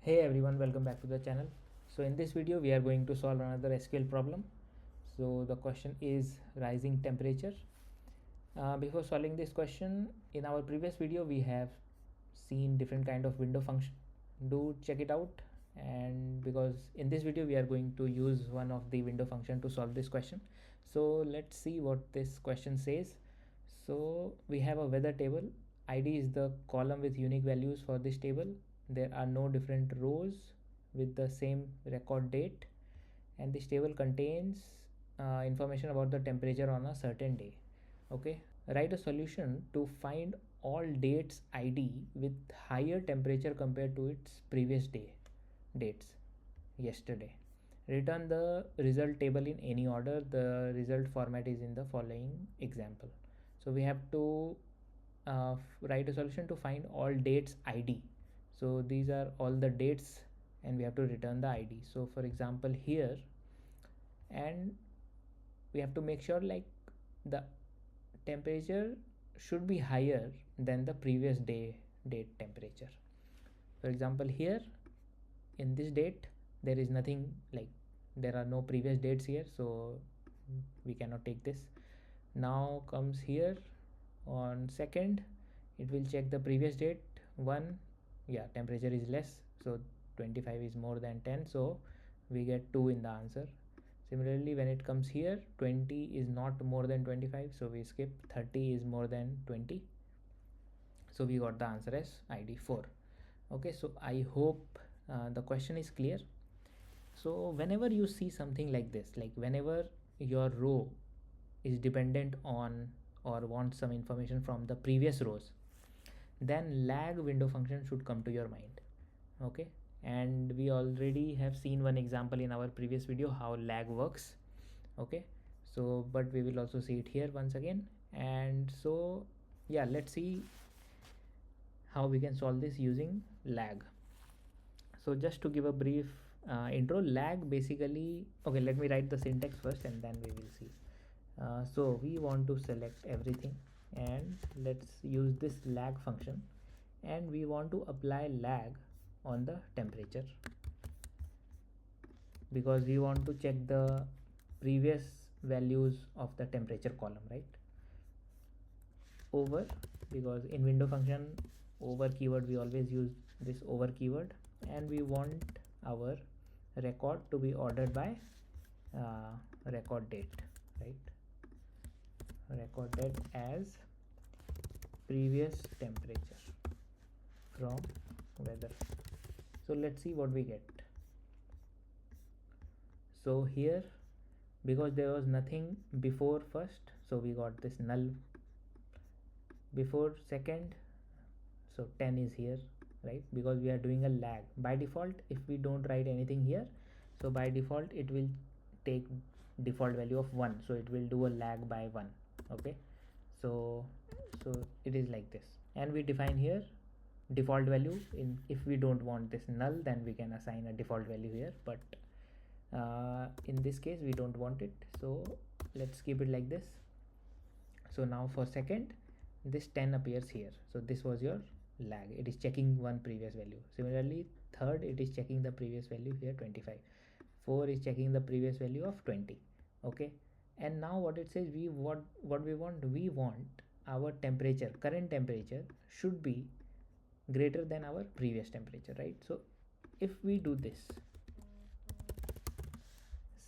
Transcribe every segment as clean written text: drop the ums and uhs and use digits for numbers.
Hey everyone, welcome back to the channel. So in this video we are going to solve another SQL problem. So the question is rising temperature. Before solving this question, in our previous video we have seen different kind of window function. Do check it out, and because in this video we are going to use one of the window function to solve this question. So let's see what this question says. So we have a weather table. ID is the column with unique values for this table. There are no different rows with the same record date, and this table contains information about the temperature on a certain day. Okay, write a solution to find all dates ID with higher temperature compared to its previous dates yesterday. Return the result table in any order. The result format is in the following example. So we have to write a solution to find all dates ID. So these are all the dates and we have to return the ID. So for example here, and we have to make sure like the temperature should be higher than the previous date temperature. For example here, in this date there is nothing, like there are no previous dates here, so we cannot take this. Now comes here on second, it will check the previous date. One, yeah, temperature is less, so 25 is more than 10, so we get 2 in the answer. Similarly, when it comes here, 20 is not more than 25, so we skip. 30 is more than 20, so we got the answer as ID 4. Okay, so I hope the question is clear. So whenever you see something like this, like whenever your row is dependent on or wants some information from the previous rows, then lag window function should come to your mind. Okay, and we already have seen one example in our previous video how lag works. Okay, so but we will also see it here once again. And so yeah, let's see how we can solve this using lag. So just to give a brief intro, lag basically, okay, let me write the syntax first and then we will see. So we want to select everything and let's use this lag function, and we want to apply lag on the temperature because we want to check the previous values of the temperature column, right? Over, because in window function over keyword we always use this over keyword, and we want our record to be ordered by record date, right? Record date as previous temperature from weather. So let's see what we get. So here, because there was nothing before first, so we got this null before second, so 10 is here, right? Because we are doing a lag by default. If we don't write anything here, so by default it will take default value of 1, so it will do a lag by 1. Okay, so it is like this, and we define here default value. In if we don't want this null, then we can assign a default value here, but in this case we don't want it, so let's keep it like this. So now for second, this 10 appears here, so this was your lag. It is checking one previous value. Similarly, third, it is checking the previous value here, 25. 4 is checking the previous value of 20. Okay, and now what it says, we want our temperature, current temperature should be greater than our previous temperature, right? So if we do this,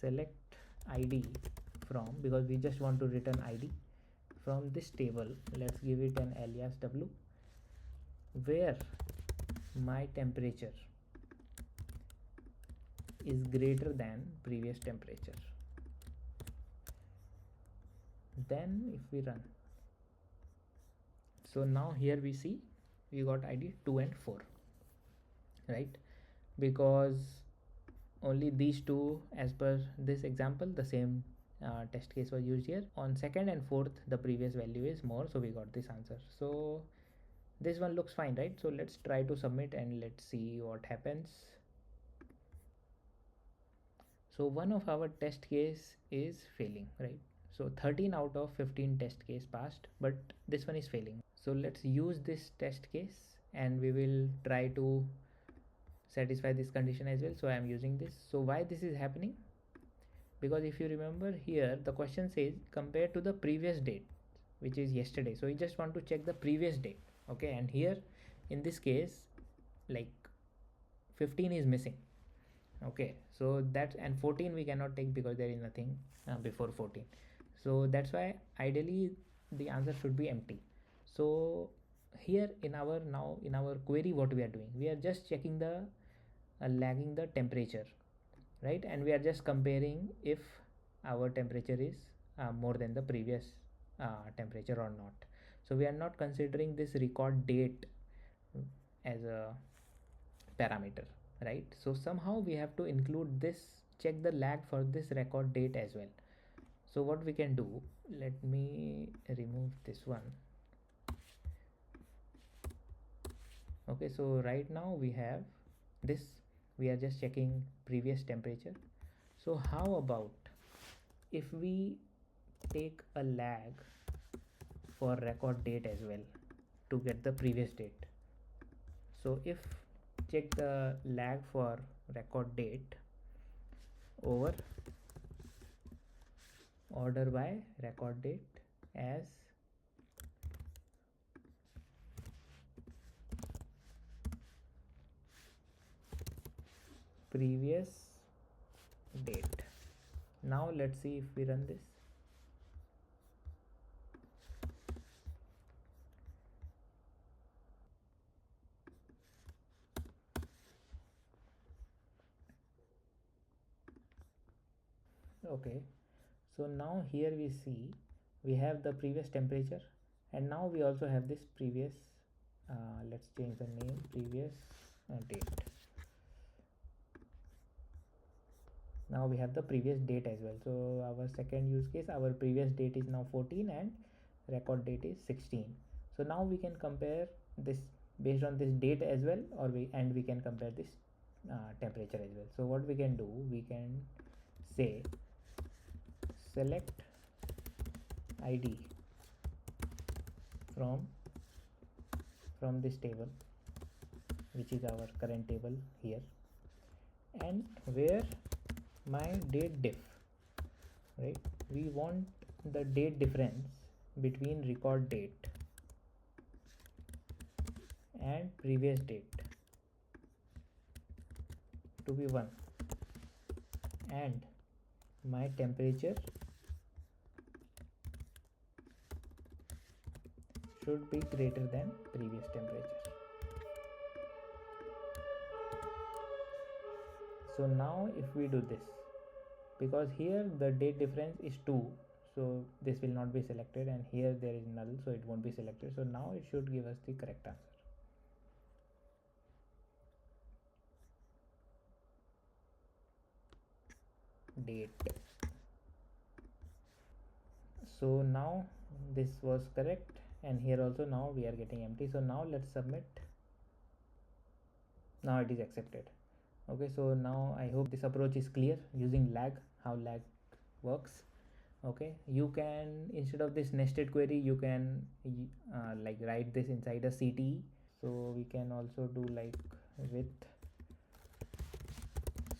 select ID from, because we just want to return ID from this table, let's give it an alias w, where my temperature is greater than previous temperature. Then if we run, so now here we see we got ID 2 and 4, right? Because only these two, as per this example, the same test case was used here. On second and fourth, the previous value is more, so we got this answer. So this one looks fine, right? So let's try to submit and let's see what happens. So one of our test case is failing, right? So 13 out of 15 test case passed, but this one is failing. So let's use this test case and we will try to satisfy this condition as well, so I am using this. So why this is happening? Because if you remember here, the question says compared to the previous date, which is yesterday, so you just want to check the previous date. Okay, and here in this case, like 15 is missing. Okay, so that, and 14 we cannot take because there is nothing before 14, so that's why ideally the answer should be empty. So here in our, now in our query, what we are doing, we are just checking the lagging the temperature, right? And we are just comparing if our temperature is more than the previous temperature or not. So we are not considering this record date as a parameter, right? So somehow we have to include this, check the lag for this record date as well. So what we can do, let me remove this one. Okay, so right now we have this, we are just checking previous temperature. So how about if we take a lag for record date as well to get the previous date? So if check the lag for record date over order by record date as previous date. Now let's see if we run this. Okay, so now here we see we have the previous temperature, and now we also have this previous let's change the name, previous date. Now we have the previous date as well. So our second use case, our previous date is now 14 and record date is 16. So now we can compare this based on this date as well, or we can compare this temperature as well. So what we can do, we can say select id from this table, which is our current table here, and where my date diff, right? We want the date difference between record date and previous date to be 1, and my temperature should be greater than previous temperature. So now if we do this, because here the date difference is 2, so this will not be selected, and here there is null, so it won't be selected. So now it should give us the correct answer. Date. So now this was correct, and here also now we are getting empty. So now let's submit. Now it is accepted. Okay, so now I hope this approach is clear using lag, how lag works. Okay, you can, instead of this nested query, you can like write this inside a CTE. So we can also do like with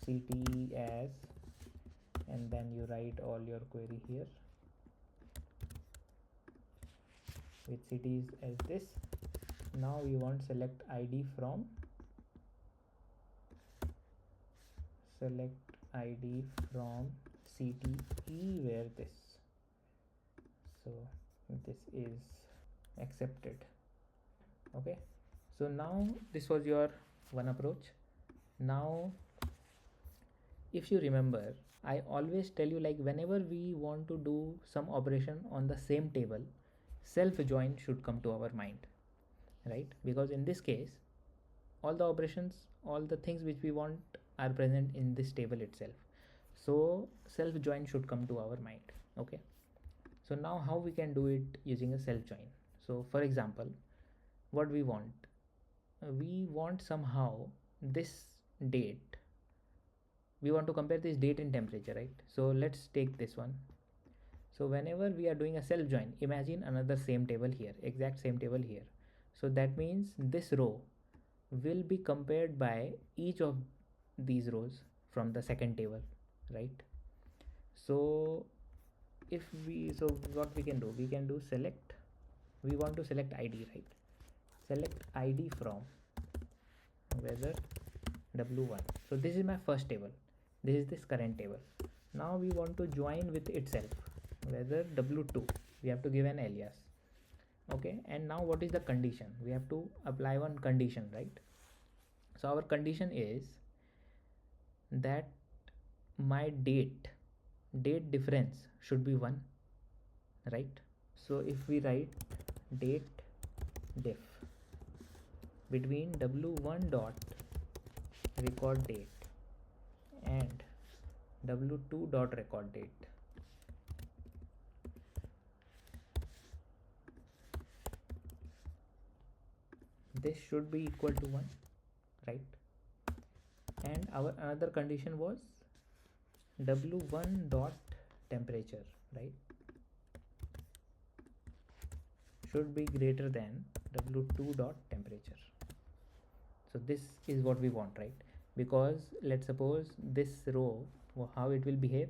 CTE as, and then you write all your query here with CTEs as this. Now we want select id from, select id from CTE where this, so this is accepted. Okay, so now this was your one approach. Now if you remember, I always tell you, like whenever we want to do some operation on the same table, self join should come to our mind, right? Because in this case, all the operations, all the things which we want are present in this table itself. So self join should come to our mind. Okay, so now how we can do it using a self join? So for example, what we want somehow this date, we want to compare this date and temperature, right? So let's take this one. So whenever we are doing a self join, imagine another same table here, exact same table here. So that means this row will be compared by each of these rows from the second table, right? So what we can do, we can do select, we want to select id, right? Select id from whether w1. So this is my first table, this is this current table. Now we want to join with itself, whether w2, we have to give an alias. Okay, and now what is the condition? We have to apply one condition, right? So our condition is that my date difference should be 1, right? So if we write date diff between w1 dot record date and w2 dot record date, this should be equal to 1, right? And our another condition was w1 dot temperature, right, should be greater than w2 dot temperature. So this is what we want, right? Because let's suppose this row, how it will behave,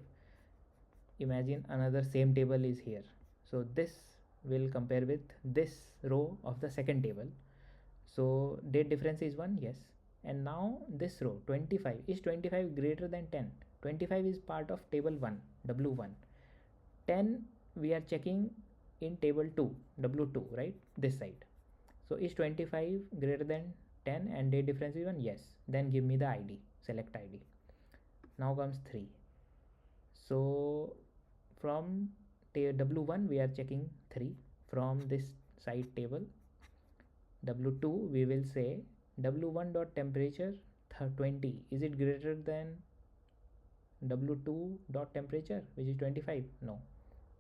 imagine another same table is here, so this will compare with this row of the second table. So date difference is 1, yes. And now this row 25, is 25 greater than 10? 25 is part of table 1, w1. 10 we are checking in table 2, w2, right, this side. So is 25 greater than 10 and date difference is 1? Yes. Then give me the id, select id. Now comes 3. So from w1 we are checking 3 from this side table. w2 we will say w1 dot temperature 20, is it greater than w2 dot temperature, which is 25? No,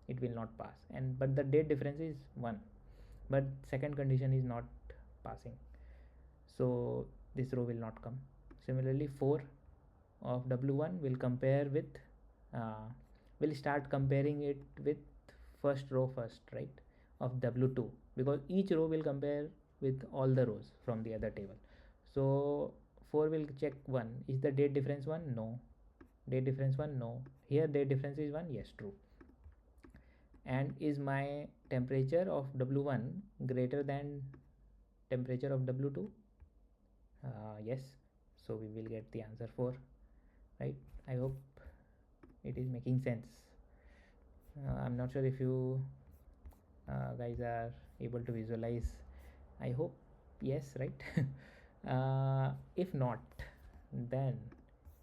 it will not pass. And but the date difference is 1, but second condition is not passing, so this row will not come. Similarly 4 of w1 will compare with will start comparing it with first row first, right, of w2, because each row will compare with all the rows from the other table. So 4 will check 1, is the date difference 1? No. Date difference 1? No. Here date difference is 1? Yes, true. And is my temperature of w1 greater than temperature of w2? Yes. So we will get the answer 4, right? I hope it is making sense. I'm not sure if you guys are able to visualize. I hope yes, right? If not, then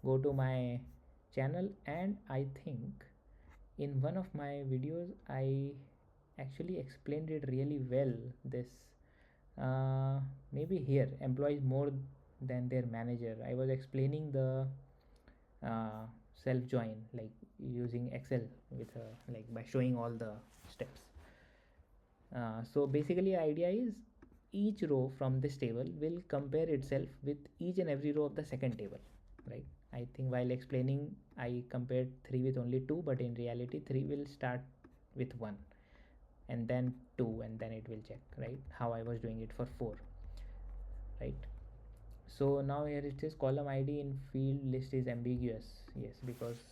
go to my channel, and I think in one of my videos I actually explained it really well. This maybe here, employees more than their manager, I was explaining the self join, like using excel with like by showing all the steps. So basically idea is each row from this table will compare itself with each and every row of the second table, right? I think while explaining I compared 3 with only 2, but in reality 3 will start with 1 and then 2 and then it will check, right, how I was doing it for 4, right? So now here it says column id in field list is ambiguous. Yes, because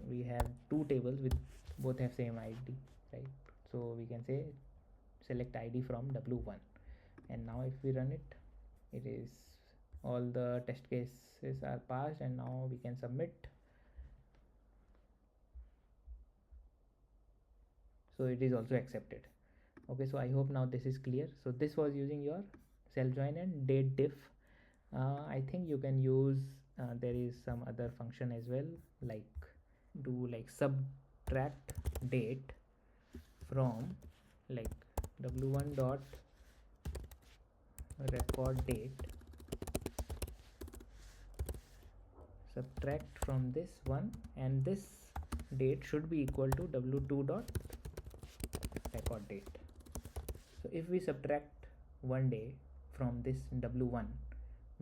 we have two tables with both have same id, right? So we can say select id from w1, and now if we run it, it is all the test cases are passed, and now we can submit. So it is also accepted. Okay, so I hope now this is clear. So this was using your self join and date diff. I think you can use there is some other function as well, like do like subtract date from like w1 dot record date, subtract from this one, and this date should be equal to w2 dot record date. So if we subtract one day from this w1,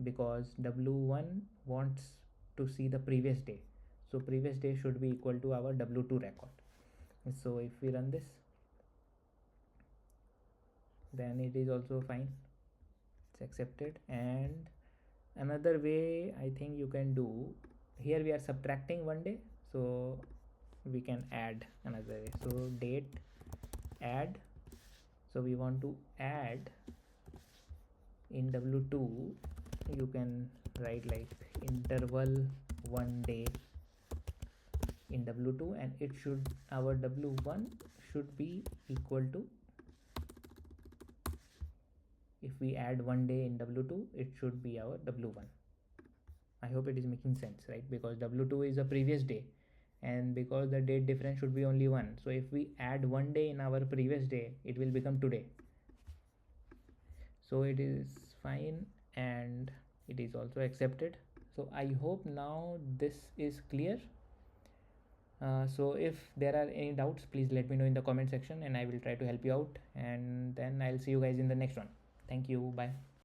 because w1 wants to see the previous day, so previous day should be equal to our w2 record. So if we run this, then it is also fine, it's accepted. And another way I think you can do, here we are subtracting one day, so we can add another way. So date add, so we want to add in W2, you can write like interval 1 day in W2, and it should, our W1 should be equal to, if we add 1 day in W2, it should be our W1. I hope it is making sense, right? Because W2 is a previous day, and because the date difference should be only 1, so if we add 1 day in our previous day, it will become today. So it is fine, and it is also accepted. So I hope now this is clear. So if there are any doubts, please let me know in the comment section, and I will try to help you out, and then I'll see you guys in the next one. Thank you. Bye.